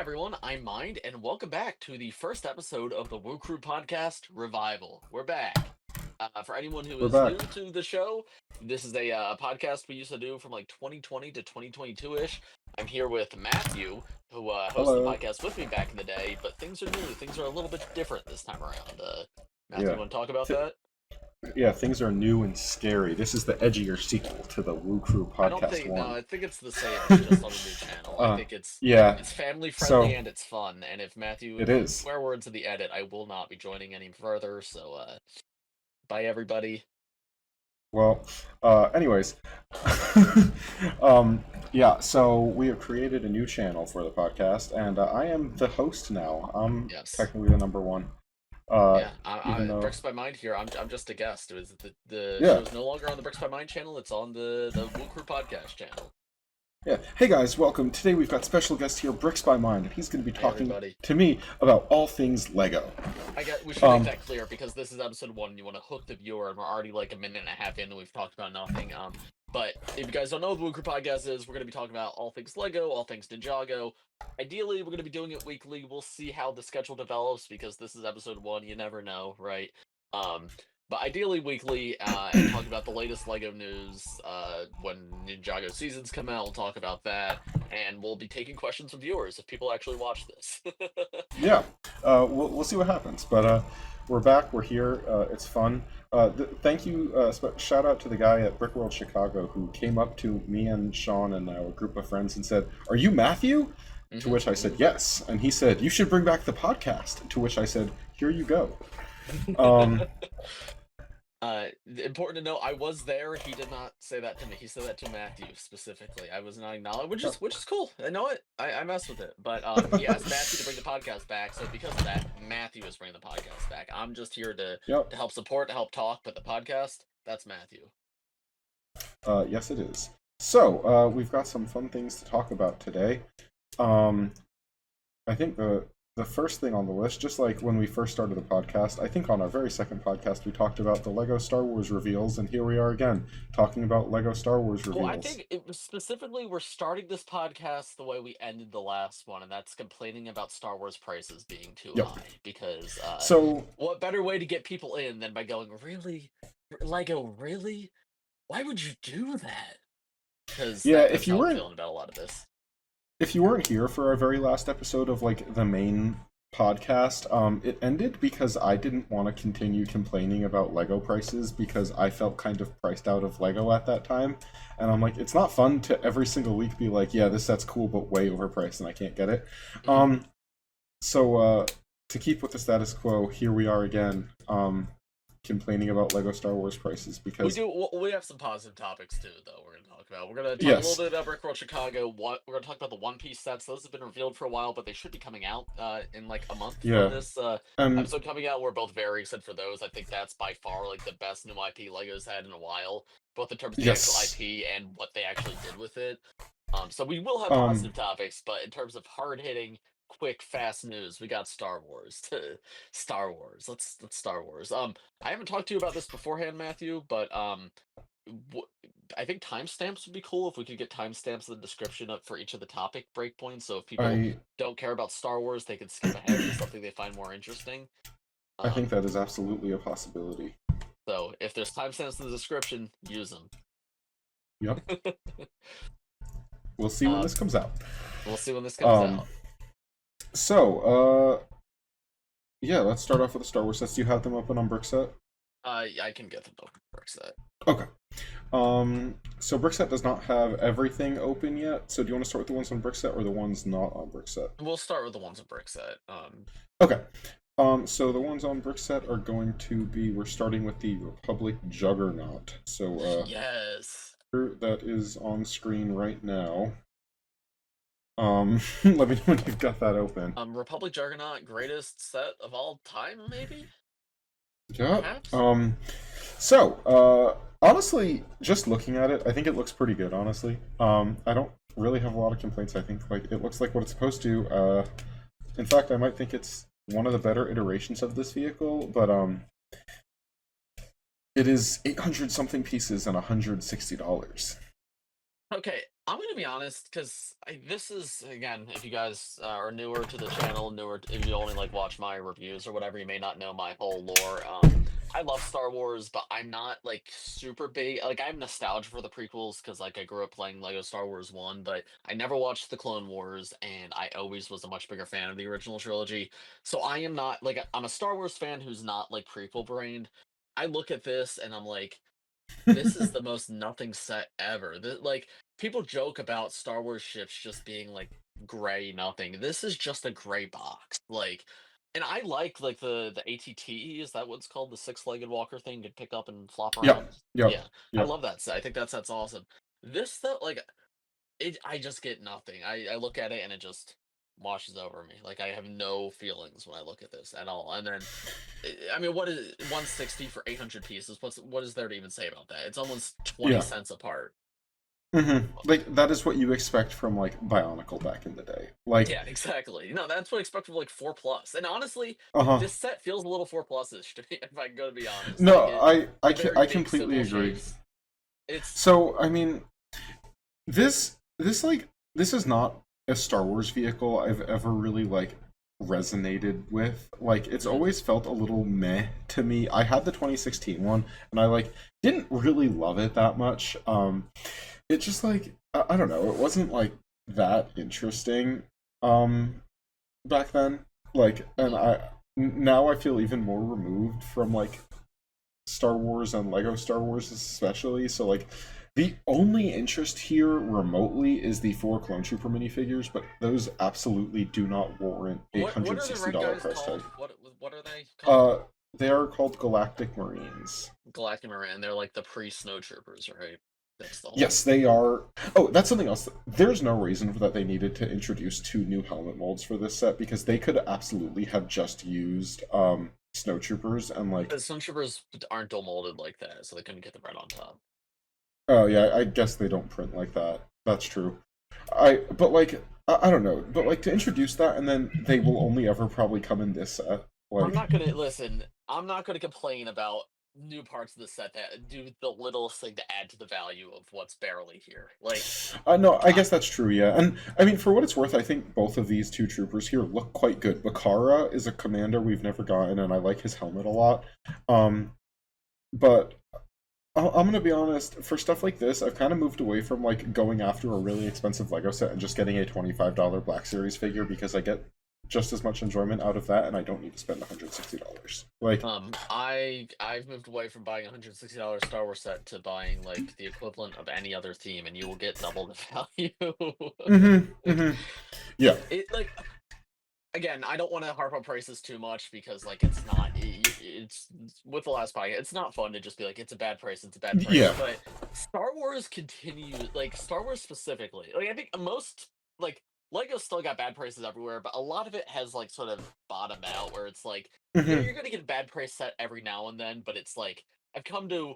everyone, I'm Mind, and welcome back to the first episode of the Woo Crew podcast Revival. We're back. For anyone who We're is new back. to the show, this is a podcast we used to do from like 2020 to 2022-ish. I'm here with Matthew, who hosted the Hello. podcast with me back in the day, but things are new. Things are a little bit different this time around. Matthew, Yeah. you want to talk about Th- that? yeah, things are new and scary. This is the edgier sequel to the Woo Crew I don't Podcast think no, 1. I think it's the same. It's just on a new channel. I Uh, think it's yeah, it's family friendly so and it's fun. And if Matthew it includes is. swear words in the edit, I will not be joining any further. So bye everybody. Well, anyways. Yeah, so we have created a new channel for the podcast, and I am the host now. I'm Yes. technically the number one. Uh, Yeah. even though, Bricks by Mind here. I'm just a guest. It was the yeah, show's no longer on the Bricks by Mind channel. It's on the Woo Crew podcast channel. Yeah. Hey guys, welcome. Today we've got special guest here, Bricks by Mind, and he's going to be Hey talking everybody. to me about all things Lego. We should make that clear because this is episode 1 and you want to hook the viewer and we're already like a minute and a half in and we've talked about nothing. But if you guys don't know what the Woo Crew podcast is, we're going to be talking about all things Lego, all things Ninjago. Ideally, we're going to be doing it weekly. We'll see how the schedule develops because this is episode 1. You never know, right? But ideally weekly, and talk about the latest Lego news. When Ninjago seasons come out, we'll talk about that, and we'll be taking questions from viewers if people actually watch this. Yeah, we'll see what happens. But we're back. We're here. It's fun. Thank you. Shout out to the guy at BrickWorld Chicago who came up to me and Sean and our group of friends and said, "Are you Matthew?" To which I said, "Yes." And he said, "You should bring back the podcast." To which I said, "Here you go." Um, Important to know, I was there. He did not say that to me. He said that to Matthew specifically. I was not acknowledged, which is cool. I know it. I mess with it. But he asked Matthew to bring the podcast back. So because of that, Matthew is bringing the podcast back. I'm just here to yep. help support, to help talk. But the podcast, that's Matthew. Yes, it is. So we've got some fun things to talk about today. I think the first thing on the list, just like when we first started the podcast, I think on our very second podcast we talked about the Lego Star Wars reveals, and here we are again talking about Lego Star Wars reveals. Well, I think it was specifically we're starting this podcast the way we ended the last one, and that's complaining about Star Wars prices being too Yep. high. Because So what better way to get people in than by going, really, Lego, really? Why would you do that? Because yeah, that's if you how I'm weren't feeling about a lot of this. if you weren't here for our very last episode of like the main podcast, it ended because I didn't want to continue complaining about Lego prices because I felt kind of priced out of Lego at that time. And I'm like, it's not fun to every single week be like, yeah, this set's cool, but way overpriced and I can't get it. So to keep with the status quo, here we are again, complaining about Lego Star Wars prices because We have some positive topics too, though. We're going to talk about. We're going to talk yes. a little bit about BrickWorld Chicago. We're going to talk about the One Piece sets. Those have been revealed for a while, but they should be coming out in like a month Yeah. from this And episode coming out. We're both very excited for those. I think that's by far like the best new IP Lego's had in a while, both in terms of the actual yes. IP and what they actually did with it. So we will have positive topics, but in terms of hard hitting, quick, fast news, we got Star Wars. Star Wars. Let's Star Wars. I haven't talked to you about this beforehand, Matthew, but I think timestamps would be cool if we could get timestamps in the description up for each of the topic breakpoints. So if people don't care about Star Wars, they can skip ahead to something they find more interesting. I think that is absolutely a possibility. So if there's timestamps in the description, use them. Yep. We'll see when this comes out. We'll see when this comes out. So, yeah, let's start off with the Star Wars sets. Do you have them open on Brickset? I can get them open on Brickset. Okay. So Brickset does not have everything open yet. So do you want to start with the ones on Brickset or the ones not on Brickset? We'll start with the ones on Brickset. Okay. So the ones on Brickset are going to be, we're starting with the Republic Juggernaut. So, yes. That is on screen right now. Let me know when you've got that open. Republic Juggernaut, greatest set of all time, maybe? Yeah. So, honestly, just looking at it, I think it looks pretty good, honestly. I don't really have a lot of complaints. I think like it looks like what it's supposed to. In fact, I might think it's one of the better iterations of this vehicle, but it is 800 something pieces and $160. Okay, I'm gonna be honest, because this is again, if you guys are newer to the channel, if you only like watch my reviews or whatever, you may not know my whole lore. I love Star Wars, but I'm not like super big. Like I have nostalgia for the prequels because like I grew up playing Lego Star Wars one, but I never watched the Clone Wars, and I always was a much bigger fan of the original trilogy. So I am not like I'm a Star Wars fan who's not like prequel brained. I look at this and I'm like, this is the most nothing set ever. Like people joke about Star Wars ships just being like gray nothing. This is just a gray box. Like, and I like the ATT. Is that what's called, the six-legged walker thing you pick up and flop around? Yep, yep, Yeah, I yep. love that set. I think that set's awesome. This though, like, I just get nothing. I look at it and it just washes over me. Like I have no feelings when I look at this at all. And then I mean, what is 160 for 800 pieces? What is there to even say about that? It's almost 20 Yeah. cents apart. Like that is what you expect from like Bionicle back in the day. Like, Yeah, exactly. No, that's what I expect from like 4 plus. And honestly, uh-huh. this set feels a little 4 plus-ish to me, if I'm gonna be honest. Like No, it, the very I big completely simple agree. shapes. It's So, I mean, this is not a Star Wars vehicle I've ever really like resonated with. Like it's mhm. always felt a little meh to me. I had the 2016 one and I like didn't really love it that much. It just like I don't know, it wasn't like that interesting back then. Like and Mhm. now I feel even more removed from like Star Wars and Lego Star Wars especially. So like the only interest here remotely is the four Clone Trooper minifigures, but those absolutely do not warrant a What hundred are the sixty red dollar guys price tag. called? What are they called? Uh, they are called Galactic Marines. Galactic Marine, and they're like the pre-snow troopers, right? That's the whole. Yes, they are. Oh, that's something else. There's no reason for that they needed to introduce two new helmet molds for this set because they could absolutely have just used snow troopers and like The snow troopers aren't dual molded like that, so they couldn't get the red on top. oh yeah, I guess they don't print like that. That's true. But like I don't know, but like to introduce that and then they will only ever probably come in this set. I'm Like not gonna listen. I'm not gonna complain about new parts of the set that do the littlest thing to add to the value of what's barely here. Like, no, I I, guess that's true, yeah. And I mean for what it's worth, I think both of these two troopers here look quite good. Bakara is a commander we've never gotten and I like his helmet a lot. Um but I'm gonna be honest. For stuff like this, I've kind of moved away from like going after a really expensive Lego set and just getting a $25 Black Series figure because I get just as much enjoyment out of that, and I don't need to spend $160. Like, I've moved away from buying a $160 Star Wars set to buying like the equivalent of any other theme, and you will get double the value. Like, yeah, it like again, I don't want to harp on prices too much because like it's not it's with the last podcast, it's not fun to just be like it's a bad price, it's a bad price. yeah. But Star Wars continue like Star Wars specifically. Like I think most like Lego still got bad prices everywhere, but a lot of it has like sort of bottomed out where it's like, yeah, hmm you're gonna get a bad price set every now and then, but it's like I've come to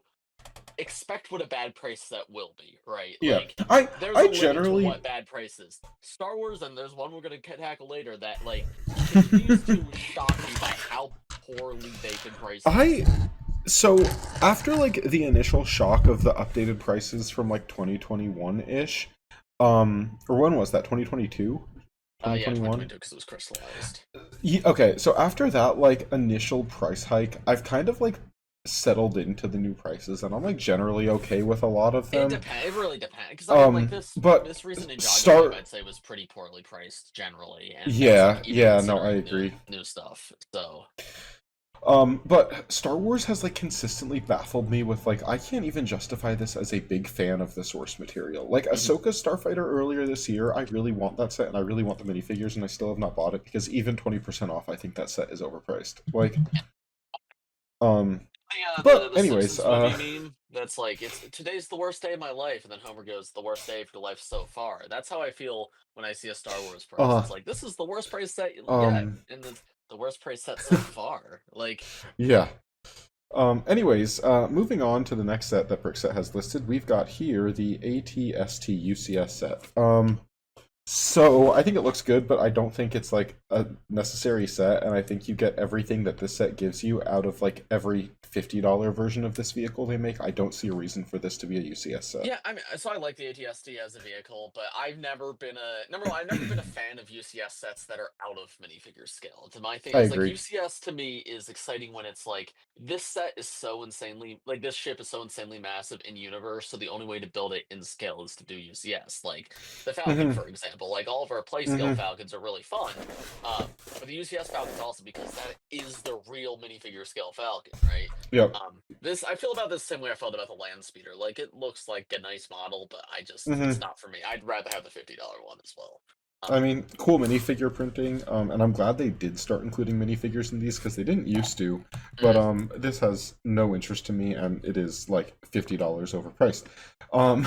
expect what a bad price set will be, right? Yeah, Like there's I a limit to generally what bad price is. Star Wars, and there's one we're gonna tackle later that like continues to shock me by how poorly they can price these I things. so after like the initial shock of the updated prices from like 2021 ish, or when was that? 2022, Yeah, 2021. 2022 because it was crystallized. Okay, so after that like initial price hike, I've kind of like settled into the new prices, and I'm like generally okay with a lot of It them. depends. It really depends because I mean, like But this recent Ninjago wave, start, I'd say was pretty poorly priced generally, and that's yeah, like even yeah, no, I considering agree. new stuff. So But Star Wars has like consistently baffled me with like I can't even justify this as a big fan of the source material. Like mhm. Ahsoka Starfighter earlier this year, I really want that set and I really want the minifigures and I still have not bought it because even 20% off, I think that set is overpriced. Like, um, but The anyways, Simpsons movie meme that's like it's today's the worst day of my life, and then Homer goes, "The worst day of your life so far." That's how I feel when I see a Star Wars price. uh, It's like this is the worst price set you'll get, um, and the worst price set so far. Like, yeah. Anyways, moving on to the next set that Brickset has listed, we've got here the ATST UCS set. So I think it looks good, but I don't think it's like a necessary set, and I think you get everything that this set gives you out of like every $50 version of this vehicle they make. I don't see a reason for this to be a UCS set. Yeah, I mean, so I like the ATSD as a vehicle, but I've never been a number one. I've never been a fan of UCS sets that are out of minifigure scale. To my thing I is like agree. UCS to me is exciting when it's like this set is so insanely like this ship is so insanely massive in universe, so the only way to build it in scale is to do UCS. Like the Falcon, Hmm. for example. Like all of our play scale Hmm. Falcons are really fun, but the UCS Falcon's awesome because that is the real minifigure scale Falcon, right? Yep. This I feel about this same way I felt about the land speeder. Like it looks like a nice model, but it's Hmm. not for me. I'd rather have the $50 one as well. I Um, mean, cool minifigure printing, and I'm glad they did start including minifigures in these because they didn't used to. But mhm, this has no interest to me, and it is like $50 overpriced. Um,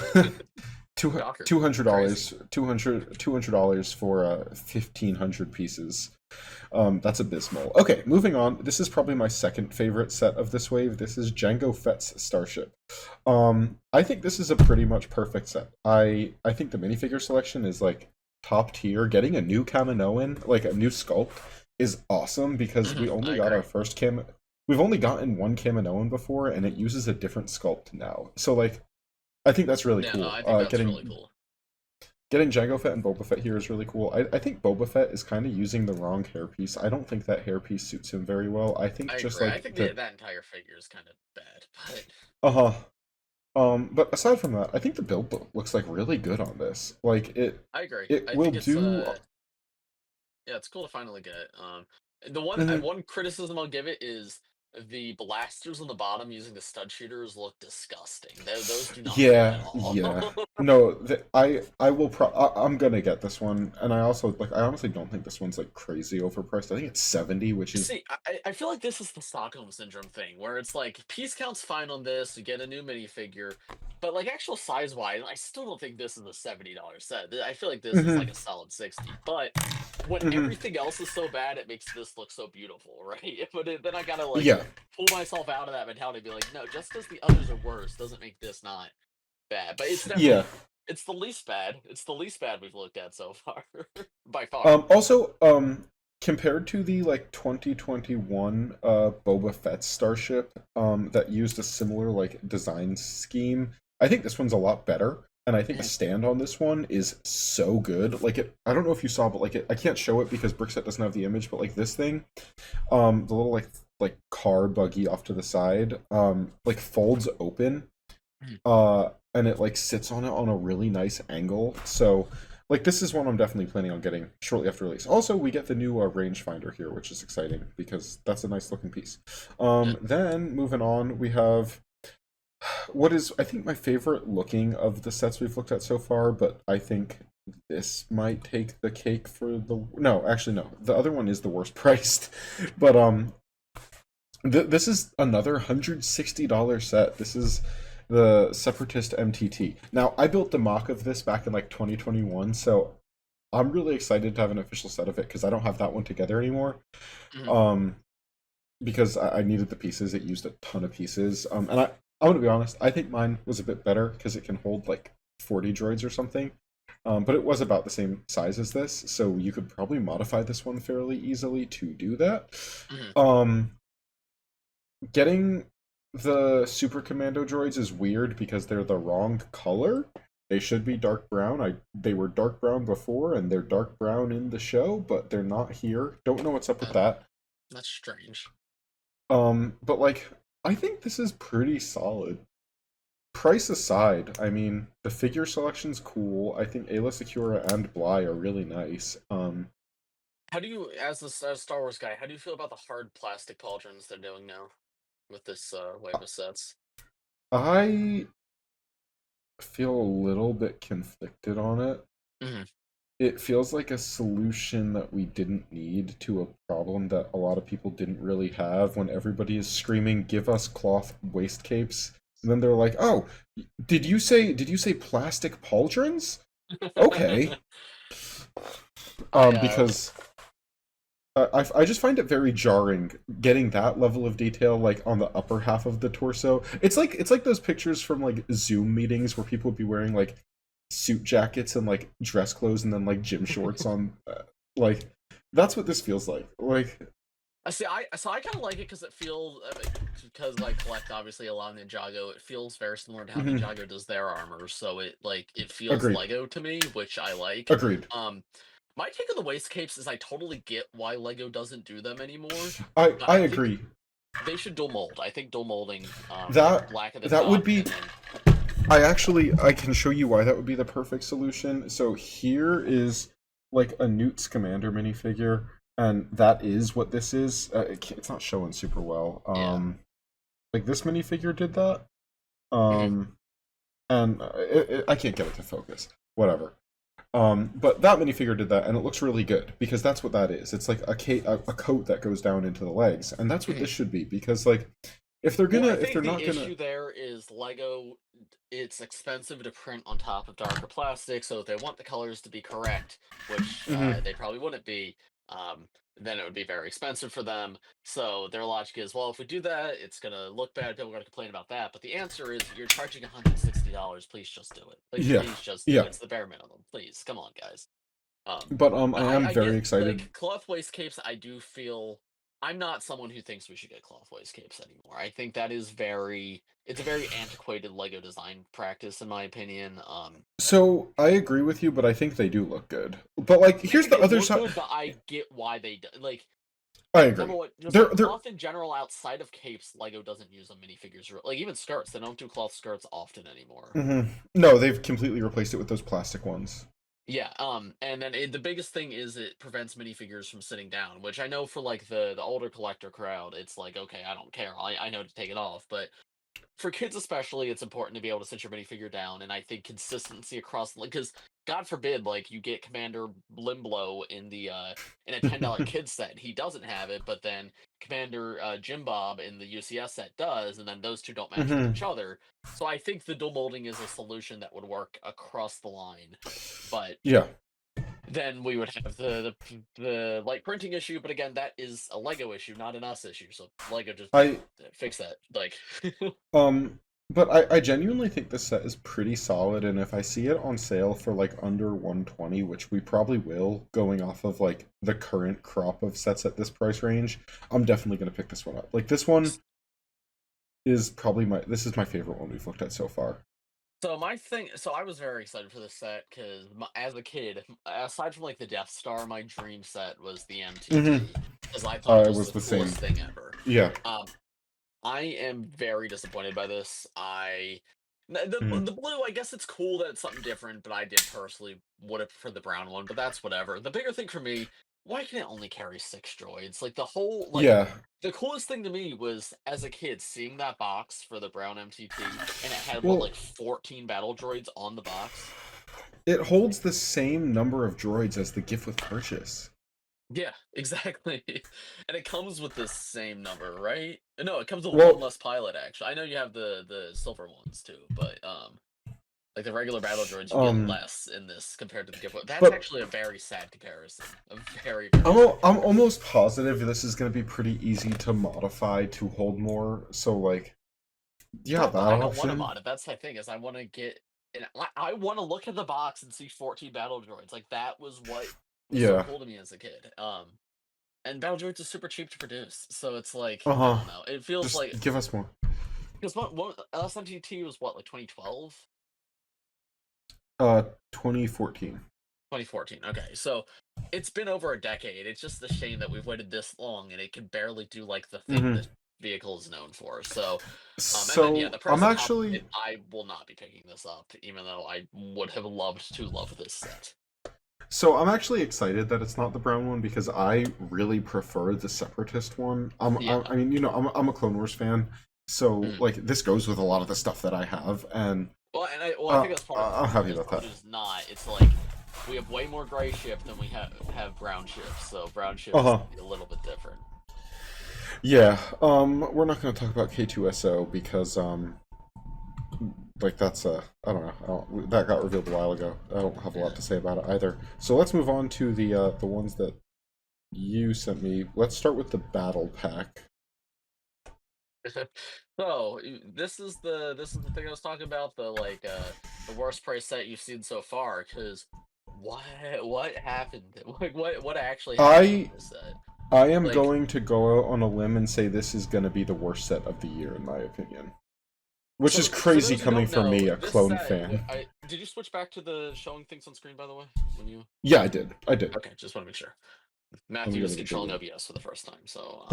shocker, two hundred crazy. dollars, $200 for 1,500 pieces. That's abysmal. Okay, moving on. This is probably my second favorite set of this wave. This is Jango Fett's Starship. I think this is a pretty much perfect set. I think the minifigure selection is like top tier. Getting a new Kaminoan, like a new sculpt, is awesome because we only I got our agree. first Cam. We've only gotten one Kaminoan before, and it uses a different sculpt now. So like, I think that's really Yeah, no, cool. I think that's really Getting cool. Jango Fett and Boba Fett here is really cool. I think Boba Fett is kind of using the wrong hairpiece. I don't think that hairpiece suits him very well. I think I just agree. I like think the that entire figure is kind of bad, but uh-huh. But aside from that, I think the build looks like really good on this. Like I agree. it I will think it's do. yeah, it's cool to finally get it. The one Mhm. one criticism I'll give it is the blasters on the bottom using the stud shooters look disgusting. Those do not fit at Yeah, all. yeah. No, I will I'm gonna get this one, and I also like I honestly don't think this one's like crazy overpriced. I think it's 70, which is See, I feel like this is the Stockholm syndrome thing, where it's like piece count's fine on this, you get a new minifigure, but like actual size wise, I still don't think this is a $70 set. I feel like this is hmm like a solid 60. But when hmm everything else is so bad, it makes this look so beautiful, right? Then I gotta like yeah. pull myself out of that mentality, and be like, no, just because the others are worse doesn't make this not bad. But it's Yeah. definitely it's the least bad. It's the least bad we've looked at so far, by far. Also, compared to the like 2021 Boba Fett starship that used a similar like design scheme, I think this one's a lot better. And I think the stand on this one is so good. Like it, I don't know if you saw, but like I can't show it because Brickset doesn't have the image. But like this thing, the little like car buggy off to the side, like folds open, and it like sits on it on a really nice angle. So like this is one I'm definitely planning on getting shortly after release. Also, we get the new rangefinder here, which is exciting because that's a nice looking piece. Yeah. Then moving on, we have what is I think my favorite looking of the sets we've looked at so far, but I think this might take the cake for the no, actually no. The other one is the worst priced. But this is another $160 set. This is the Separatist MTT. Now, I built the mock of this back in like 2021, so I'm really excited to have an official set of it because I don't have that one together anymore. Mhm. Um, because I needed the pieces. It used a ton of pieces. And I'm gonna be honest, I think mine was a bit better because it can hold like 40 droids or something. But it was about the same size as this, so you could probably modify this one fairly easily to do that. Mhm. Um, Getting the Super Commando droids is weird because they're the wrong color. They should be dark brown. They were dark brown before and they're dark brown in the show, but they're not here. Don't know what's up with Oh, that. that's strange. But like I think this is pretty solid. Price aside, I mean, the figure selection's cool. I think Ayla Secura and Bly are really nice. How do you, as a Star Wars guy, how do you feel about the hard plastic pauldrons they're doing now with this wave of sets? I feel a little bit conflicted on it. Hmm. It feels like a solution that we didn't need to a problem that a lot of people didn't really have when everybody is screaming, "Give us cloth waist capes." And then they're like, "Oh, did you say plastic pauldrons?" Okay. I Because I just find it very jarring getting that level of detail like on the upper half of the torso. It's like those pictures from like Zoom meetings where people would be wearing like suit jackets and like dress clothes and then like gym shorts on. Like that's what this feels like. Like I kind of like it because it feels because I collect obviously a lot of Ninjago. It feels very similar to how mhm, Ninjago does their armor, so it feels agreed, Lego to me, which I like. agreed. Um, my take on the waist capes is I totally get why Lego doesn't do them anymore, but I I think agree. they should dual mold. I think dual molding, That black at the that would top, be. and then I can show you why that would be the perfect solution. So here is like a Newt's Commander minifigure, and that is what this is. It's not showing super well. yeah. Like this minifigure did that. Mhm. Um, and I can't get it to focus. Whatever. But that minifigure did that, and it looks really good because that's what that is. It's like a coat that goes down into the legs, and that's what Mhm. this should be. Because like, if they're Well, gonna, I if they're think not the gonna, issue there is Lego. It's expensive to print on top of darker plastic, so if they want the colors to be correct, which Mhm. they probably wouldn't be, um, then it would be very expensive for them. So their logic is, well, if we do that, it's gonna look bad. People are gonna complain about that. But the answer is, you're charging $160. Please just do it. Like, Yeah, please just do it. yeah. It's the bare minimum. Please, come on, guys. Um, But I but am I very get excited. like cloth waist capes. I do feel I'm not someone who thinks we should get cloth waist capes anymore. I think that is it's a very antiquated Lego design practice in my opinion. So I agree with you, but I think they do look good. But like, I here's think the they other look side. good, but I get why they do. Like I number agree. one, just They're like they're cloth in general outside of capes, Lego doesn't use on minifigures. Like even skirts, they don't do cloth skirts often anymore. mhm. No, they've completely replaced it with those plastic ones. Yeah, and then the biggest thing is it prevents minifigures from sitting down, which I know for like the older collector crowd, it's like okay, I don't care, I know to take it off, but for kids especially, it's important to be able to sit your minifigure down, and I think consistency across because God forbid, like you get Commander Limblow in a $10 kid set, he doesn't have it, but then Commander Jim Bob in the UCS set does, and then those two don't match with hmm each other. So I think the dual molding is a solution that would work across the line, but Yeah. then we would have the light printing issue. But again, that is a Lego issue, not an us issue. So Lego just I fix that. Like, um but I genuinely think this set is pretty solid, and if I see it on sale for like under 120, which we probably will, going off of like the current crop of sets at this price range, I'm definitely gonna pick this one up. Like this one is probably this is my favorite one we've looked at so far. so I was very excited for this set because as a kid, aside from like the Death Star, my dream set was the hmm MTT because I thought it It was was the the same. coolest thing ever. Yeah. Um, I am very disappointed by this. Mhm. The blue, I guess it's cool that it's something different, but I did personally would have preferred the brown one. But that's whatever. The bigger thing for me, why can it only carry 6 droids? Like the whole Yeah. the coolest thing to me was as a kid seeing that box for the brown MTT, and it had what Well, like 14 battle droids on the box. it holds the same number of droids as the gift with purchase. Yeah, exactly. And it comes with the same number, right? No, it comes with one Well, less pilot. Actually, I know you have the silver ones too, but like the regular battle droids, you get um, less in this compared to the gift. That's but actually a very sad comparison. A very very sad I'm comparison. almost positive this is going to be pretty easy to modify to hold more. So like, yeah, No, that but I don't want to option. mod it. That's the thing is I want to get and I want to look at the box and see 14 battle droids. Like that was what was so Yeah. cool to me as a kid. And battle droids are super cheap to produce, so it's like Uh I huh. don't know. It feels Just like give us more. because what LSMTT was what like 2012. 2014. 2014. Okay, so it's been over a decade. It's just a shame that we've waited this long and it can barely do like the thing hmm this vehicle is known for. So, and then yeah, So the I'm price on top of actually it, I will not be picking this up, even though I would have loved to love this set. I'm actually excited that it's not the brown one because I really prefer the Separatist one. Yeah. I mean, I'm a Clone Wars fan, so Mm. like this goes with a lot of the stuff that I have, and I think that's part of the I'm problem happy is about blue that. is not. It's like we have way more gray shift than we have brown shift, so brown Uh shift is huh. a little bit different. Yeah. We're not going to talk about K2SO because like that's I don't know. That got revealed a while ago. I don't have a lot Yeah. to say about it either. So let's move on to the ones that you sent me. Let's start with the battle pack. So this is the thing I was talking about, the worst price set you've seen so far, because what happened? What actually happened with I this set? I am Like, going to go out on a limb and say this is going to be the worst set of the year in my opinion. Which is so for crazy those who coming don't from know, me, a this clone set, fan. I did you switch back to the showing things on screen, by the way, when you? Yeah, I did. I did. Okay, just want to make sure. Let me Matthew go is to the big controlling one. OBS for the first time, so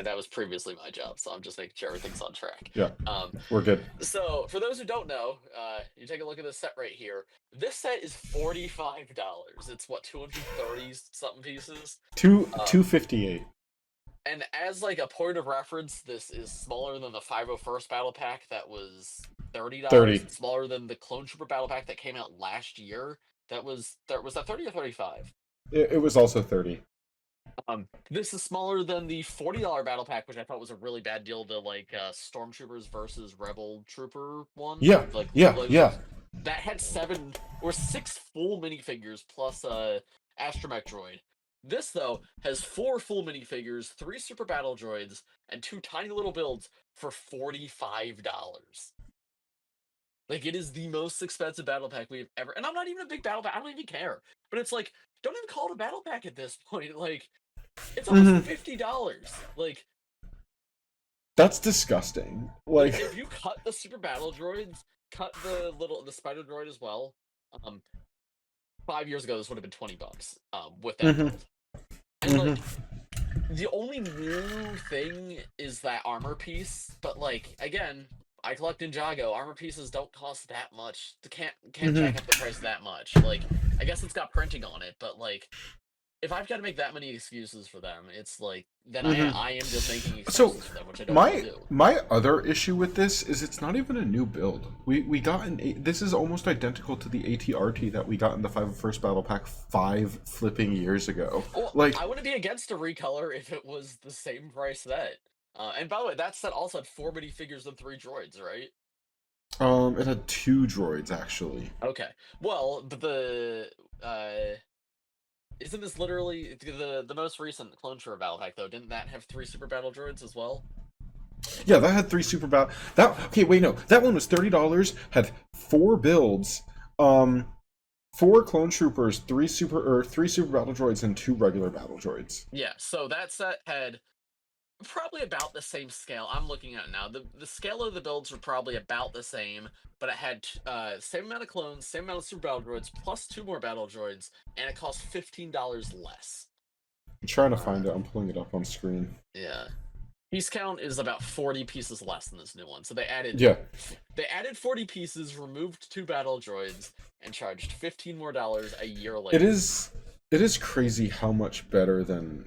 that was previously my job, so I'm just making sure everything's on track. Yeah, Um, we're good. So, for those who don't know, you take a look at this set right here. This set is $45. It's what, 230 something pieces? Two Um, 258. and as like a point of reference, this is smaller than the 501st Battle Pack that was $30. 30. It's smaller than the Clone Trooper Battle Pack that came out last year. That 30 or 35? It was also 30. This is smaller than the $40 battle pack, which I thought was a really bad deal. The Stormtroopers versus Rebel Trooper one, Yeah, yeah, yeah. that had 7 or 6 full minifigures plus astromech droid. This though has 4 full minifigures, 3 super battle droids, and 2 tiny little builds for $45. Like, it is the most expensive battle pack we've ever. And I'm not even a big battle pack. I don't even care. But it's like, don't even call it a battle pack at this point. Like, it's almost Hmm. $50. That's disgusting. Like, If you cut the super battle droids, cut the spider droid as well. Um, 5 years ago this would have been $20. With that hmm build, and hmm like the only new thing is that armor piece. But like again, I collect Ninjago. Armor pieces don't cost that much. They can't hmm jack up the price that much. Like, I guess it's got printing on it, but like, if I've got to make that many excuses for them, it's like then hmm I am just making So excuses for them, which I don't want to my do. my other issue with this is it's not even a new build. We got this is almost identical to the ATRT that we got in the 501st Battle Pack 5 flipping years ago. Well, Like, I wouldn't be against a recolor if it was the same price that. And by the way, that set also had 4 minifigures and 3 droids, right? it had two droids actually. Okay. Well, but the isn't this literally the most recent Clone Trooper battle pack though? Didn't that have 3 super battle droids as well? Yeah, that had three super battle. That okay? Wait, no, that one was $30. Had four builds, um, four clone troopers, three super battle droids, and two regular battle droids. Yeah. So that set had probably about the same scale. I'm looking at it now. The scale of the builds were probably about the same, but it had same amount of clones, same amount of super battle droids, plus 2 more battle droids, and it cost $15 less. I'm trying to Uh, find it. I'm pulling it up on screen. yeah. Piece count is about 40 pieces less than this new one. So Yeah, they added 40 pieces, removed 2 battle droids, and charged $15 more a year it later. is. It is crazy how much better than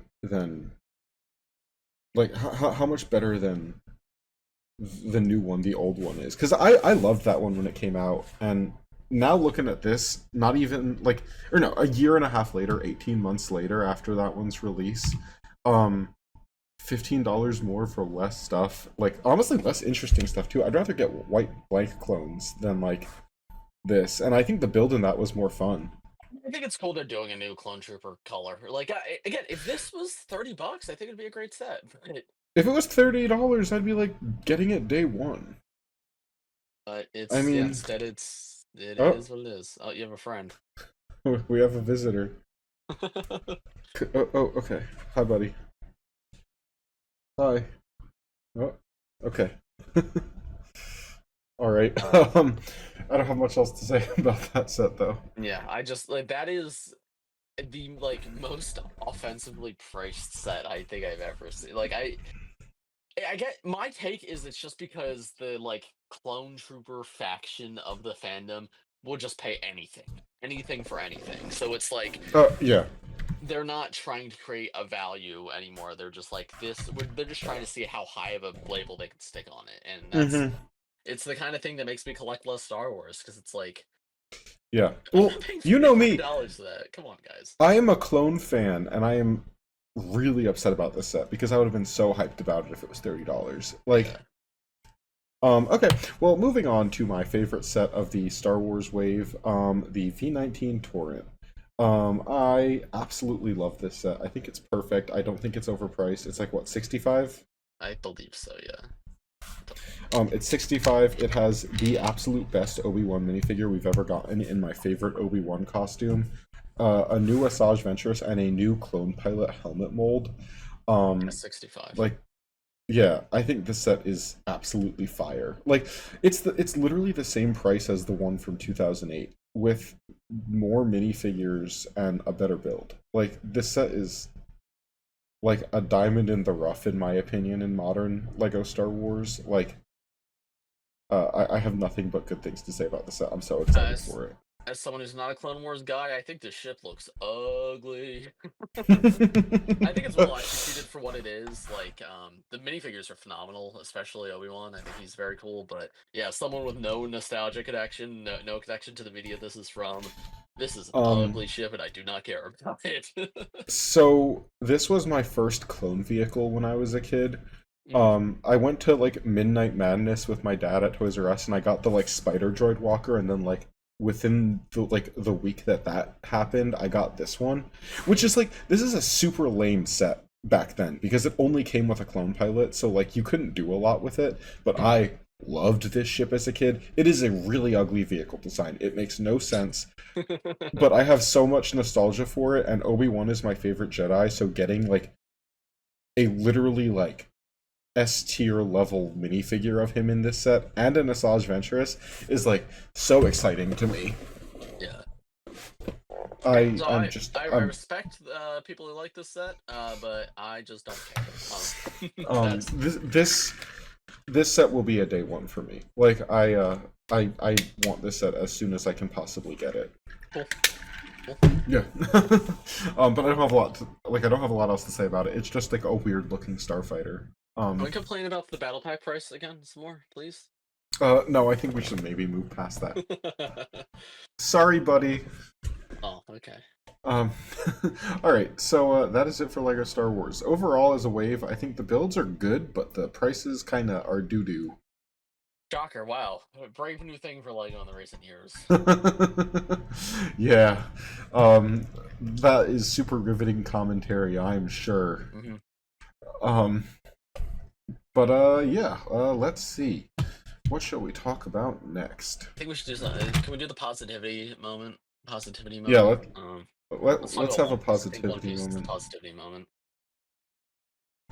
like how much better than the new one, the old one is. Because I loved that one when it came out, and now looking at this, not even like, or no, a year and a half later, 18 months later after that one's release, um, $15 more for less stuff. Like, honestly, less interesting stuff too. I'd rather get white blank clones than like this, and I think the build in that was more fun. I think it's cool they're doing a new Clone Trooper color. Like, again, if this was $30, I think it'd be a great set. If it was $30, I'd be like getting it day one. But I it's, yeah, mean, instead it oh, is what it is. Oh, you have a friend. we have a visitor. Oh, oh, okay. Hi, buddy. Hi. Oh, okay. All right. Um, I don't have much else to say about that set, though. yeah, I just like that is the most offensively priced set I think I've ever seen. I get my take is it's just because the clone trooper faction of the fandom will just pay anything for anything. So it's like Yeah. they're not trying to create a value anymore. They're just like they're just trying to see how high of a label they can stick on it, and hmm it's the kind of thing that makes me collect less Star Wars because it's like Yeah. I'm Well, not paying you know me. $45 for that. Come on, guys. I am a clone fan, and I am really upset about this set because I would have been so hyped about it if it was $30. Like, Yeah. Okay. Well, moving on to my favorite set of the Star Wars wave, the V19 Torrent. I absolutely love this set. I think it's perfect. I don't think it's overpriced. It's like what, 65? I believe so. Yeah. It's 65. It has the absolute best Obi-Wan minifigure we've ever gotten in my favorite Obi-Wan costume, a new Asajj Ventress, and a new clone pilot helmet mold. Yeah, Um, 65. like, yeah, I think this set is absolutely fire. Like, it's literally the same price as the one from 2008 with more minifigures and a better build. Like, this set is like a diamond in the rough, in my opinion, in modern Lego Star Wars. Like, I have nothing but good things to say about the set. I'm so excited As for as someone who's not a Clone Wars guy, I think this ship looks ugly. I think it's well it. executed for what it is. Like, the minifigures are phenomenal, especially Obi-Wan. I think he's very cool. But yeah, someone with no nostalgia connection, no connection to the media this is from. This is an um, ugly ship, and I do not care about it. so this was my first clone vehicle when I was a kid. Mm. I went to like Midnight Madness with my dad at Toys R Us, and I got the like Spider Droid Walker, and then like within the week that happened, I got this one, which is like this is a super lame set back then because it only came with a clone pilot, so like you couldn't do a lot with it. But I loved this ship as a kid. It is a really ugly vehicle design. It makes no sense, but I have so much nostalgia for it, and Obi-Wan is my favorite Jedi, so getting like a literally like S tier level minifigure of him in this set and an Asajj Ventress is like so exciting to me. Yeah. I So I'm I just I, I respect people who like this set, but I just don't care. That's this set will be a day one for me. Like I want this set as soon as I can possibly get it. cool. Yeah. But I don't have a lot I don't have a lot else to say about it. It's just like a weird looking starfighter. Can we complain about the battle pack price again some more, please? No, I think we should maybe move past that. Sorry, buddy. Oh, okay. Um, all right, so that is it for Lego Star Wars. Overall, as a wave, I think the builds are good, but the prices kind of are doo doo. Shocker! Wow, a brave new thing for Lego in the recent years. Yeah, that is super riveting commentary, I'm sure. Mm-hmm. Um, but yeah, let's see. What shall we talk about next? I think we should do something. Can we do the positivity moment? Positivity Yeah, moment. Let's talk let's about have a One Piece. I think One positivity Piece is the moment. positivity moment.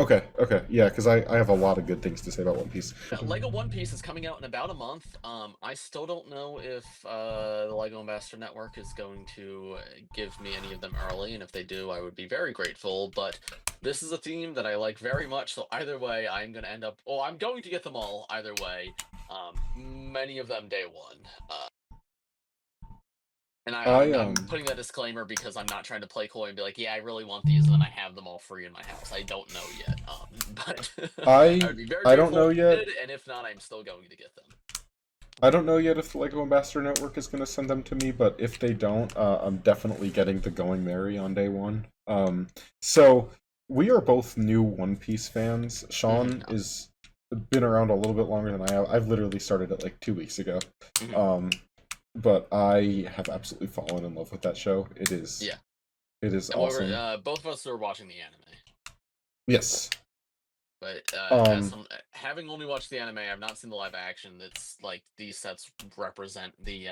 Okay, yeah, because I have a lot of good things to say about One Piece. Yeah, Lego One Piece is coming out in about a month. I still don't know if the Lego Ambassador Network is going to give me any of them early, and if they do, I would be very grateful. But this is a theme that I like very much, so either way, I'm going to end up. Oh, I'm going to get them all either way. Many of them day one. And I'm putting that disclaimer because I'm not trying to play coy and be like, yeah, I really want these, and then I have them all free in my house. I don't know yet, but I would be very I don't grateful know if you yet. did, and if not, I'm still going to get them. I don't know yet if the Lego Ambassador Network is going to send them to me, but if they don't, I'm definitely getting the Going Merry on day one. So we are both new One Piece fans. Sean is been around a little bit longer than I have. I've literally started it like 2 weeks ago. But I have absolutely fallen in love with that show. It is awesome. Both of us are watching the anime. Yes. But having only watched the anime, I've not seen the live action. It's like these sets represent the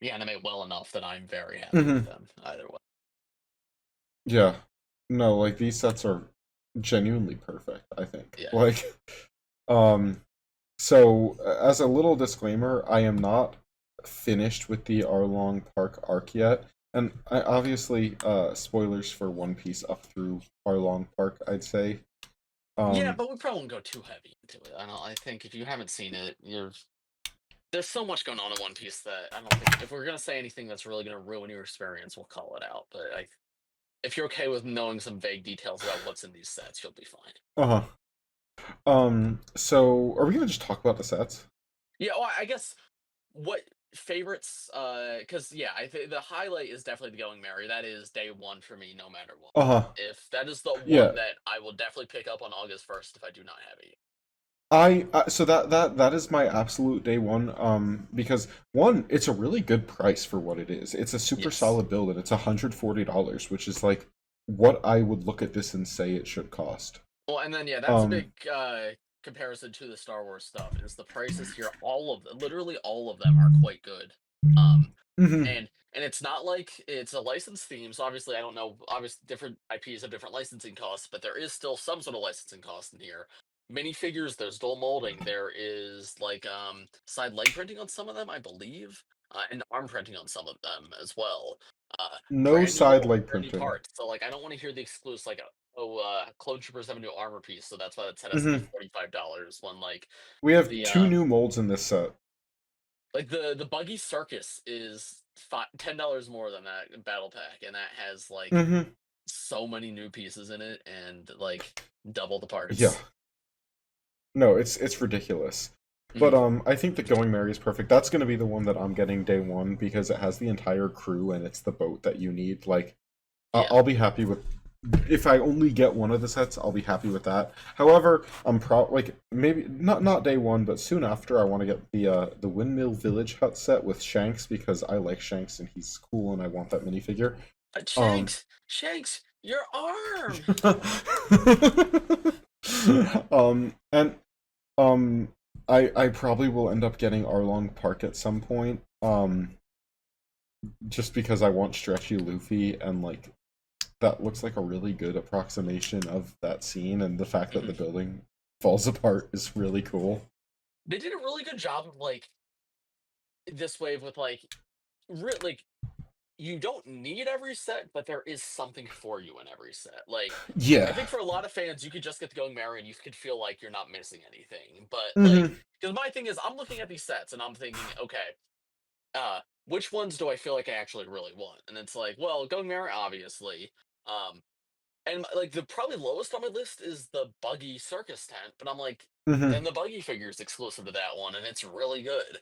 anime well enough that I'm very happy with them either way. Yeah. No, like these sets are genuinely perfect, I think. Yeah. Like so as a little disclaimer, I am not finished with the Arlong Park arc yet. And I obviously spoilers for One Piece up through Arlong Park, I'd say. Yeah, but we probably won't go too heavy into it. I think if you haven't seen it, there's so much going on in One Piece that I don't think if we're gonna say anything that's really gonna ruin your experience, we'll call it out. But if you're okay with knowing some vague details about what's in these sets, you'll be fine. So are we gonna just talk about the sets? Yeah, well, I guess what favorites, because yeah, I think the highlight is definitely the Going Merry. That is day one for me, no matter what. If that is the one that I will definitely pick up on August 1st if I do not have it. So that is my absolute day one. Because one, it's a really good price for what it is. It's a super solid build, and it's $140, which is like what I would look at this and say it should cost. Well, and then yeah, that's a big Um, comparison to the Star Wars stuff. Is the prices here? All of them, literally all of them, are quite good. Um, mhm. and it's not like it's a licensed theme, so obviously I don't know. Obviously, different IPs have different licensing costs, but there is still some sort of licensing cost in here. Minifigures, there's dual molding. There is like side leg printing on some of them, I believe, and arm printing on some of them as well. No Brand new side lore, leg brand new printing. parts. So like, I don't want to hear the exclusive like, oh, clone troopers have a new armor piece, so that's why the set has to be Mhm. $45. When like We have the 2 new molds in this set. like the buggy circus is $10 more than that battle pack, and that has like Hmm. so many new pieces in it and like double the Yeah. parts. No, it's ridiculous. But Hmm. I think that Going Merry is perfect. That's going to be the one that I'm getting day one because it has the entire crew and it's the boat that you need. Like, Yeah. I'll be happy with if I only get one of the sets. I'll be happy with that. However, I'm like maybe not day one, but soon after. I want to get the Windmill Village hut set with Shanks because I like Shanks and he's cool and I want that minifigure. Um, Shanks, your arm. and um, I probably will end up getting Arlong Park at some point. Just because I want stretchy Luffy and like that looks like a really good approximation of that scene, and the fact that Hmm. the building falls apart is really cool. They did a really good job of like this wave with like you don't need every set, but there is something for you in every set. Like, I Yeah. think for a lot of fans, you could just get the Going Merry and you could feel like you're not missing anything. But like, Hmm. because my thing is, I'm looking at these sets and I'm thinking, okay, which ones do I feel like I actually really want? And it's like, well, Going Merry, obviously. Um, and like the probably lowest on my list is the Buggy Circus tent, but I'm like, Hmm. then the Buggy figure is exclusive to that one, and it's really good.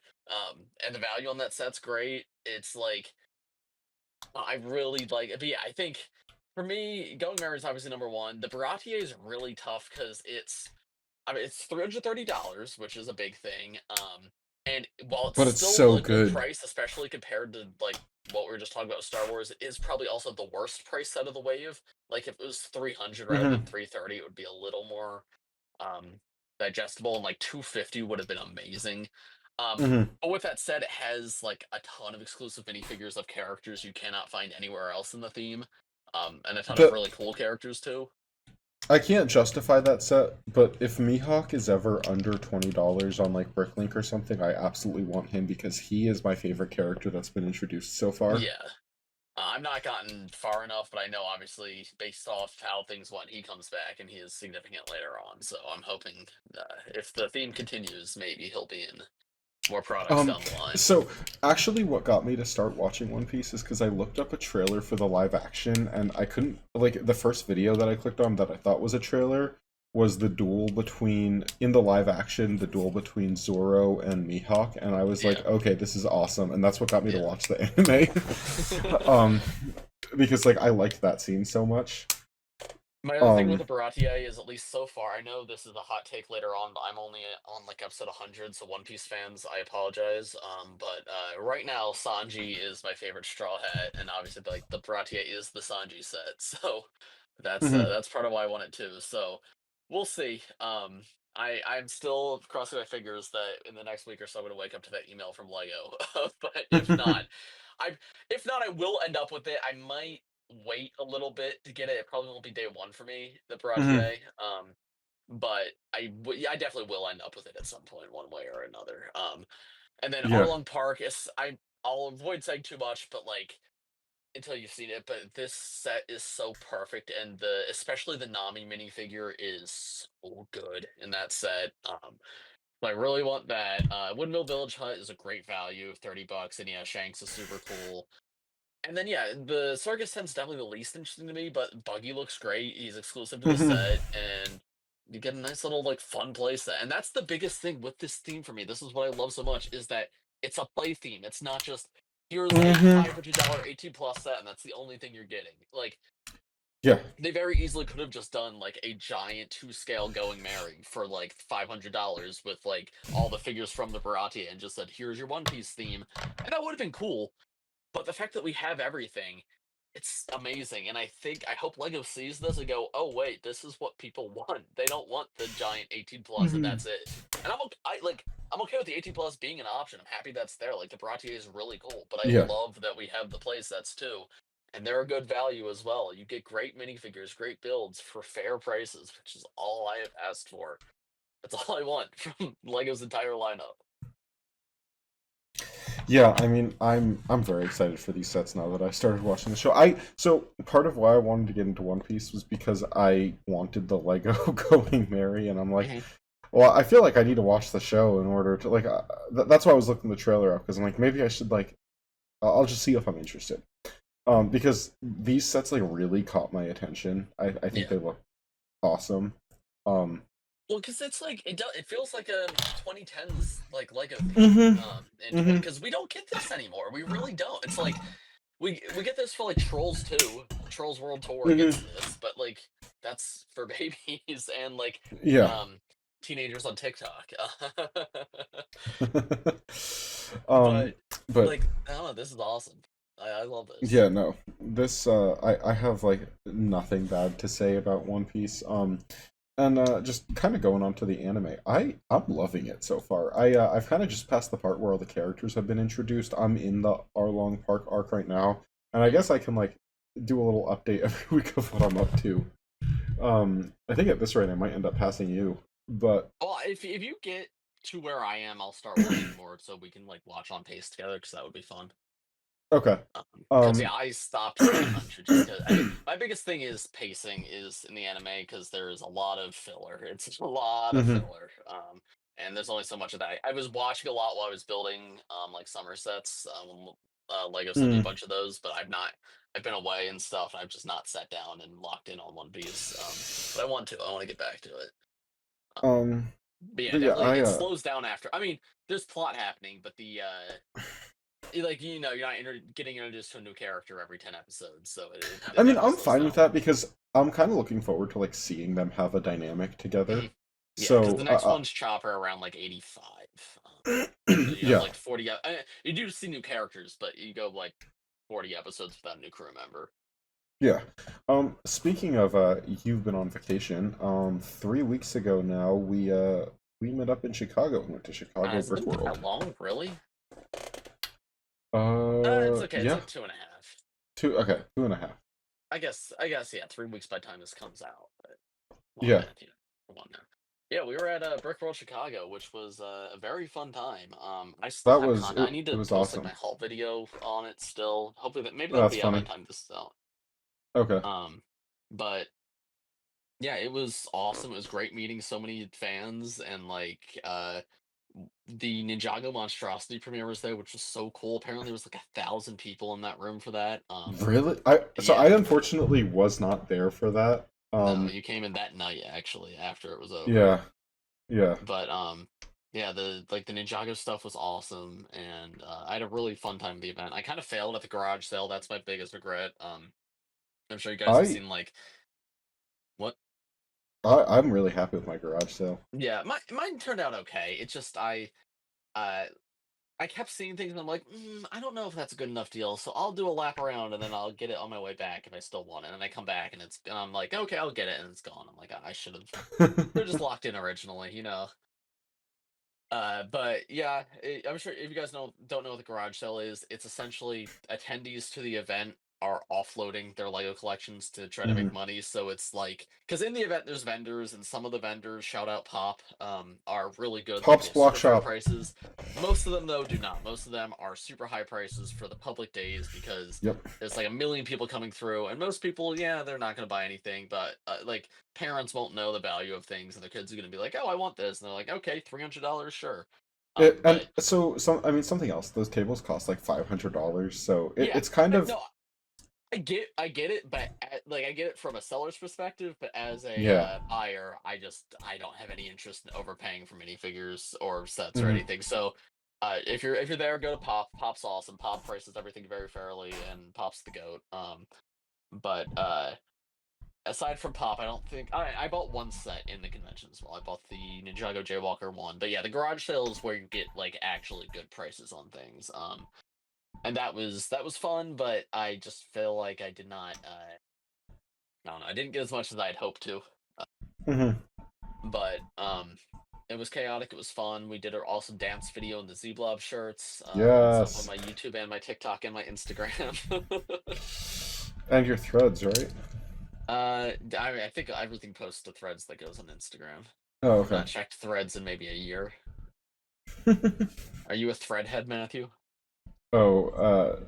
And the value on that set's great. It's like I really like it. But yeah, I think for me, Going Merry is obviously number one. The Baratier is really tough because I mean, it's $330, which is a big thing. And while it's But it's still so a good good. price, especially compared to like what we were just talking about with Star Wars, it is probably also the worst price set of the wave. Like if it was 300 rather than Hmm. 330, it would be a little more um, digestible, and like 250 would have been amazing. Hmm. But with that said, it has like a ton of exclusive minifigures of characters you cannot find anywhere else in the theme, and a ton of The really cool characters too. I can't justify that set, but if Mihawk is ever under $20 on like Bricklink or something, I absolutely want him because he is my favorite character that's been introduced so far. Yeah, I've not gotten far enough, but I know obviously based off how things went, he comes back and he is significant later on. So I'm hoping if the theme continues, maybe he'll be in more products Um, down the line. so actually, what got me to start watching One Piece is because I looked up a trailer for the live action, and I couldn't like the first video that I clicked on that I thought was a trailer was the duel between in the live action the duel between Zoro and Mihawk, and I was Yeah, like, okay, this is awesome, and that's what got me to yeah. watch the anime, because like I liked that scene so much. My other thing with Um, the Baratier is, at least so far, I know this is a hot take later on, but I'm only on like episode 100, so One Piece fans, I apologize. But right now, Sanji is my favorite Straw Hat, and obviously, like the Baratier is the Sanji set, so mhm, that's part of why I want it too. So we'll see. I'm still crossing my fingers that in the next week or so I'm gonna wake up to that email from Lego. But I if not, I will end up with it. I might wait a little bit to get it. It probably won't be day one for me, the mhm, Baratier. But I definitely will end up with it at some point, one way or another. And then yeah. Arlong Park is I'll avoid saying too much, but like until you've seen it. But this set is so perfect, and the especially the Nami minifigure is so good in that set. I really want that. Windmill Village Hut is a great value, $30, and yeah, Shanks is super cool. And then yeah, the circus tent's definitely the least interesting to me, but Buggy looks great. He's exclusive to the Mhm, set, and you get a nice little like fun play set. And that's the biggest thing with this theme for me. This is what I love so much is that it's a play theme. It's not just here's a mhm, $500 18 plus set, and that's the only thing you're getting. Like yeah. they very easily could have just done like a giant 2 scale Going Merry for like $500 with like all the figures from the Baratie and just said, here's your One Piece theme. And that would have been cool. But the fact that we have everything, it's amazing, and I hope Lego sees this and go, "Oh wait, this is what people want. They don't want the giant 18 plus and Mhm. that's it." And I'm okay with the 18 plus being an option. I'm happy that's there. Like the Baratier is really cool, but I Yeah. love that we have the play sets too, and they're a good value as well. You get great minifigures, great builds for fair prices, which is all I have asked for. That's all I want from Lego's entire lineup. Yeah, I mean, I'm very excited for these sets now that I started watching the show. So part of why I wanted to get into One Piece was because I wanted the Lego Going Merry, and I'm like, Hmm. well, I feel like I need to watch the show in order to like. That's why I was looking the trailer up because I'm like, maybe I should like. I'll just see if I'm interested. Because these sets like really caught my attention. I think Yeah. they look awesome. Um. Well, because it's like it feels like a 2010s like Lego theme. Mhm. In 20 Mhm. because we don't get this anymore. We really don't. It's like we get this for like Trolls 2. Trolls World Tour gets Mhm. this, but like that's for babies and like Yeah. um teenagers on TikTok. um. But But like I don't know, this is awesome. I love this. yeah, no. This I have like nothing bad to say about One Piece. And just kind of going on to the anime. I'm loving it so far. I've kind of just passed the part where all the characters have been introduced. I'm in the Arlong Park arc right now, and I Mhm. guess I can like do a little update every week of what I'm up to. I think at this rate I might end up passing you. But Well, if you get to where I am, I'll start watching more so we can like watch on pace together because that would be fun. okay. Because yeah, Um I stopped pretty much just because my biggest thing is pacing is in the anime because there's a lot of filler. It's a lot of mhm. filler. And there's only so much of that. I was watching a lot while I was building like summer sets. Lego sent me a Mm. bunch of those, but I've not. I've been away and stuff. And I've just not sat down and locked in on One Piece. But I want to. I want to get back to it. Um But yeah, but yeah, definitely it slows down after. I mean, there's plot happening, but the like you're not getting introduced to a new character every 10 episodes, so I it mean, definitely I'm slows fine with down. that because I'm kind of looking forward to like seeing them have a dynamic Hmm. together. Yeah, because So, the next one's Chopper around like 85, and then you have yeah, like 40. You do see new characters, but you go like 40 episodes without a new crew member. yeah. Speaking of, you've been on vacation. 3 weeks ago now, we met up in Chicago. Went to Chicago Has it been BrickWorld. that long, really? It's okay. It's Yeah, like 2.5. two. Okay, 2.5. Yeah. 3 weeks by the time this comes out, but one Yeah, minute, one now. Yeah, we were at BrickWorld Chicago, which was a very fun time. I still that have was content. I need it. to Was post like awesome. my haul video on it still. Hopefully that maybe Oh, that'll that's be out by funny. the time this is out. Okay. But yeah, it was awesome. It was great meeting so many fans and like the Ninjago Monstrosity premiere was there, which was so cool. Apparently there was like 1,000 people in that room for that. Really? I Yeah, unfortunately was not there for that. no, you came in that night actually after it was over. Yeah, yeah. But yeah, the Ninjago stuff was awesome, and I had a really fun time at the event. I kind of failed at the garage sale. That's my biggest regret. I'm sure you guys have I seen like what? I'm really happy with my garage sale. Yeah, mine turned out okay. It's just uh I kept seeing things and I'm like, I don't know if that's a good enough deal, so I'll do a lap around and then I'll get it on my way back if I still want it. And then I come back and I'm like, okay, I'll get it, and it's gone. I'm like, I should have. They're just locked in originally, you know. But yeah, I'm sure if you guys don't know what the garage sale is, it's essentially attendees to the event are offloading their Lego collections to try to make Mhm. money. So it's like because in the event there's vendors, and some of the vendors, shout out Pop, are really good. Like they Pop's have Block super fair Shop. prices. Most of them though do not. Most of them are super high prices for the public days because Yep. there's like a million people coming through, and most people, yeah, they're not going to buy anything, but like parents won't know the value of things, and their kids are going to be like, "Oh, I want this," and they're like, "Okay, $300, sure." And But so I mean something else. Those tables cost like $500, so yeah, it's kind of no, I get it, but like I get it from a seller's perspective, but as a yeah. buyer, I don't have any interest in overpaying for minifigures or sets or Hmm. anything. So if you're there, go to Pop. Pop's awesome. Pop prices everything very fairly, and Pop's the goat. But aside from Pop, I don't think I bought one set in the convention as well. I bought the Ninjago Jaywalker one, but yeah, the garage sale is where you get like actually good prices on things. and that was fun, but I just feel like I did not. I don't know. I didn't get as much as I'd hoped to. Uh, Hmm. but it was chaotic. It was fun. We did an awesome dance video in the Z-Blob shirts. It's up on Yes. my YouTube and my TikTok and my Instagram. And your threads, right? I think everything posts to Threads that goes on Instagram. Oh, I've okay. not checked Threads in maybe a year. Are you a Threadhead, Matthew? Oh,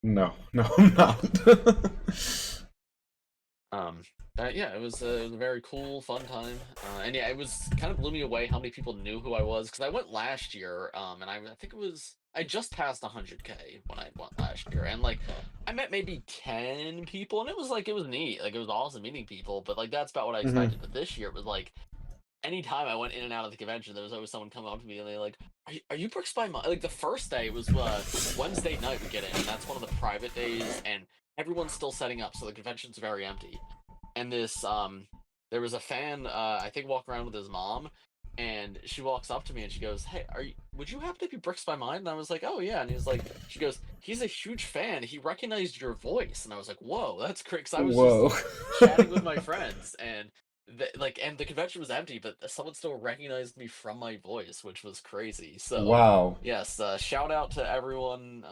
no, no, I'm not. Um, yeah, it was a very cool, fun time. And yeah, it was kind of blew me away how many people knew who I was because I went last year. And I think it was I just passed 100K when I went last year, and like I met maybe 10 people, and it was neat, like it was awesome meeting people, but like that's about what I Hmm. expected. But this year it was like anytime I went in and out of the convention, there was always someone coming up to me and they like, are you Brooks by Like the first day it was Wednesday night we get in, and that's one of the private days, and everyone's still setting up, so the convention's very empty. And this there was a fan I think walking around with his mom, and she walks up to me and she goes, "Hey, would you happen to be Brooks by Mind?" And I was like, "Oh yeah." And he was like, she goes, "He's a huge fan. He recognized your voice." And I was like, "Whoa, that's great." Because I was just Whoa. chatting with my friends, and and the convention was empty, but someone still recognized me from my voice, which was crazy. So Wow. yes, shout out to everyone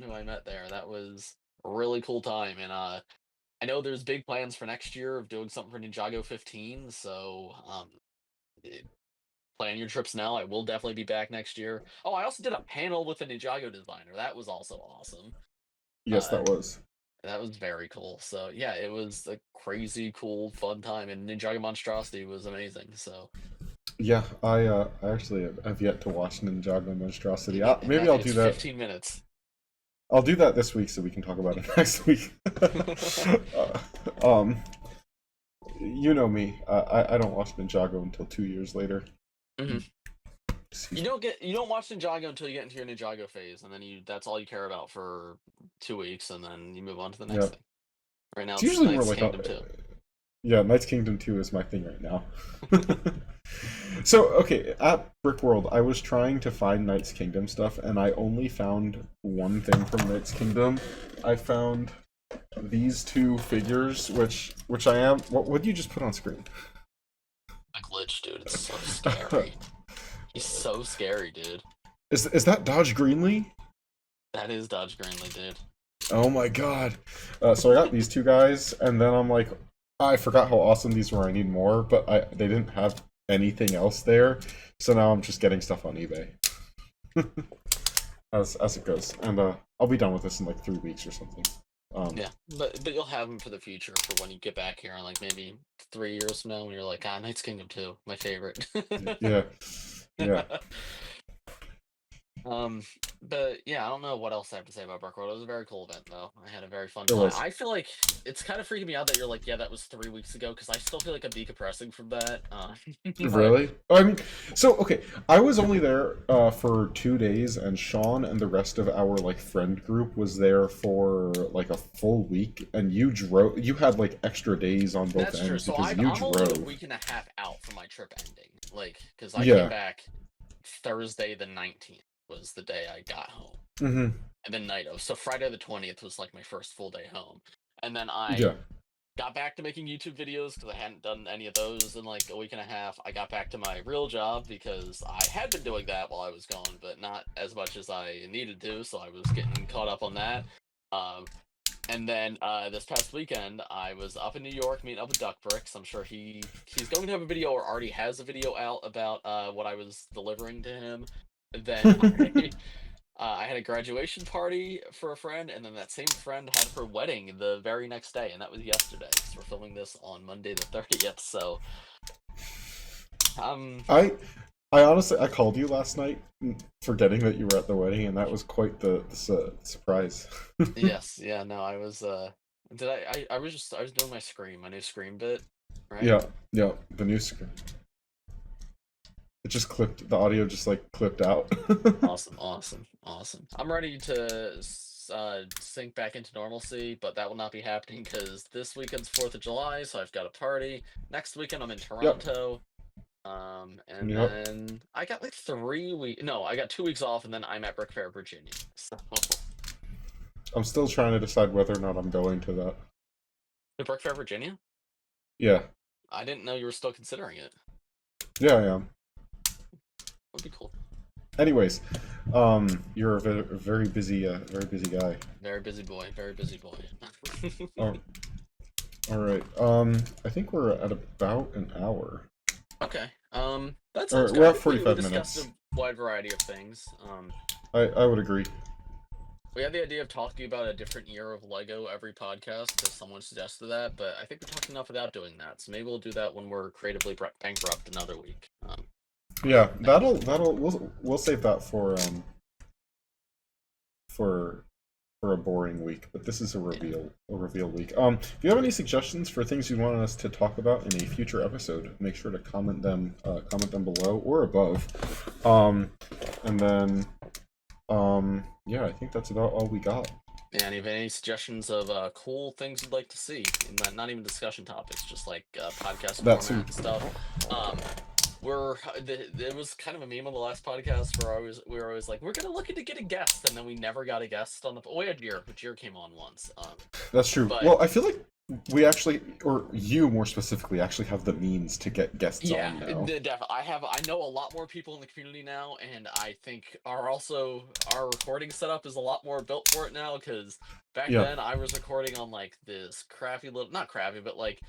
who I met there. That was a really cool time. And I know there's big plans for next year of doing something for Ninjago 15, so eh, plan your trips now. I will definitely be back next year. Oh, I also did a panel with a Ninjago designer. That was also awesome. Yes, Uh, that was. that was very cool. So yeah, it was a crazy, cool, fun time, and Ninjago Monstrosity was amazing. So Yeah, I actually have yet to watch Ninjago Monstrosity. Maybe I'll Matthew, it's do that. 15 minutes. I'll do that this week so we can talk about it next week. Um, you know me. I don't watch Ninjago until 2 years later. Mhm. Excuse me. You don't watch Ninjago until you get into your Ninjago phase, and then that's all you care about for 2 weeks, and then you move on to the next Yeah, thing. Right now it's it's usually more Knight's like Kingdom 2. yeah, Knights Kingdom 2 is my thing right now. So, okay, at BrickWorld, I was trying to find Knights Kingdom stuff, and I only found one thing from Knights Kingdom. I found these two figures, which I am. What would you just put on screen? A glitch, dude. It's so scary. He's so scary, dude. Is that Dodge Greenlee? That is Dodge Greenlee, dude. Oh my god! So I got these two guys, and then I'm like, I forgot how awesome these were. I need more, but they didn't have anything else there, so now I'm just getting stuff on eBay. As it goes, and I'll be done with this in like 3 weeks or something. Yeah, but you'll have him for the future for when you get back here in like maybe 3 years from now when you're like, ah, Knight's Kingdom 2, my favorite. Yeah, yeah, Um, but yeah, I don't know what else I have to say about BrickWorld. It was a very cool event, though. I had a very fun it time. was. I feel like it's kind of freaking me out that you're like, yeah, that was 3 weeks ago, because I still feel like I'm decompressing from that. But Really? I mean, so okay, I was only there for 2 days, and Sean and the rest of our like friend group was there for like a full week, and you drove. You had like extra days on both that's true. ends So because you I'm only a drove. week and a half out from my trip ending. Like, because I came Yeah. back Thursday the 19th was the day I got home, Mm-hmm. and then night of. So Friday the 20th was like my first full day home, and then Yeah. I got back to making YouTube videos because I hadn't done any of those in like a week and a half. I got back to my real job because I had been doing that while I was gone, but not as much as I needed to. So I was getting caught up on that. Um, and then this past weekend, I was up in New York meeting up with Duck Bricks. I'm sure he's going to have a video or already has a video out about what I was delivering to him. Then I had a graduation party for a friend, and then that same friend had her wedding the very next day, and that was yesterday. So we're filming this on Monday the 30th. So um, I I honestly I called you last night, forgetting that you were at the wedding, and that was quite the surprise. yes, yeah, no, I was did I was just I was doing my new Scream bit, right? Yeah, yeah, the new screen. It just clipped. The audio just like clipped out. Awesome, awesome, awesome. I'm ready to sink back into normalcy, but that will not be happening because this weekend's 4th of July, so I've got a party. Next weekend I'm in Yep, Toronto. And yep. then I got like 3 weeks. No, I got 2 weeks off, and then I'm at Brick Fair, Virginia. So I'm still trying to decide whether or not I'm going to that. The Brick Fair, Virginia? Yeah. I didn't know you were still considering it. Yeah, I am. Would be cool. Anyways, you're a very busy guy. Very busy boy. Very busy boy. Oh, all right. I think we're at about an hour. Okay. That Or sounds we're good. at We 45 discussed minutes. a wide variety of things. I would agree. We had the idea of talking about a different year of Lego every podcast, because someone suggested that, but I think we talked enough without doing that. So maybe we'll do that when we're creatively bankrupt another week. Yeah, that'll we'll save that for for a boring week. But this is a reveal week. If you have any suggestions for things you want us to talk about in a future episode, make sure to comment them below or above. And then yeah, I think that's about all we got. Yeah, and if any suggestions of cool things you'd like to see, and not even discussion topics, just like podcast That format too. and stuff. It was kind of a meme on the last podcast where we were always like, we're gonna look into getting guests, and then we never got a guest on the. We had Jir came on once. That's true. But, well, I feel like we actually, or you more specifically, actually have the means to get guests on now. Definitely. I know a lot more people in the community now, and I think our recording setup is a lot more built for it now. Because back then I was recording on like this crappy little, not crappy, but like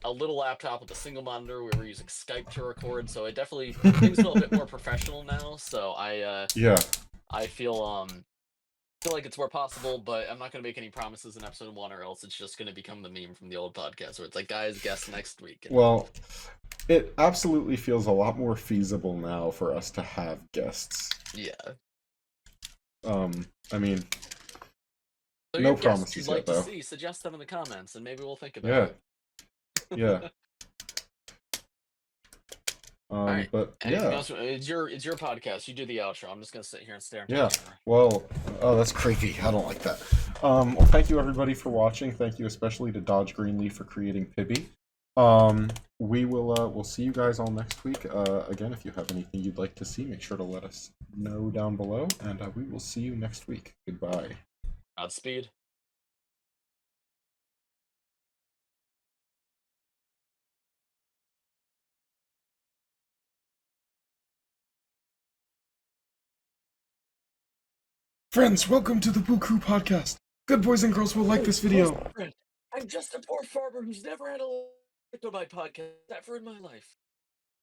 a little laptop with a single monitor. We were using Skype to record, so it definitely things feel a bit more professional now. So I feel like it's more possible, but I'm not going to make any promises in episode 1, or else it's just going to become the meme from the old podcast where it's like, guys, guess next week. Well, it absolutely feels a lot more feasible now for us to have guests. Yeah. I mean, so no promises you'd yet, like though. to see, suggest them in the comments, and maybe we'll think about it. Yeah. Alright. But anything else? It's your podcast. You do the outro. I'm just gonna sit here and stare into the camera. Well, oh, that's creepy. I don't like that. Well, thank you everybody for watching. Thank you especially to Dodge Greenleaf for creating Pibby. We'll see you guys all next week. Again, if you have anything you'd like to see, make sure to let us know down below, and we will see you next week. Goodbye. Godspeed. Friends, welcome to the Boo Crew podcast. Good boys and girls will like this video. I'm just a poor farmer who's never had a lick of my podcast ever in my life.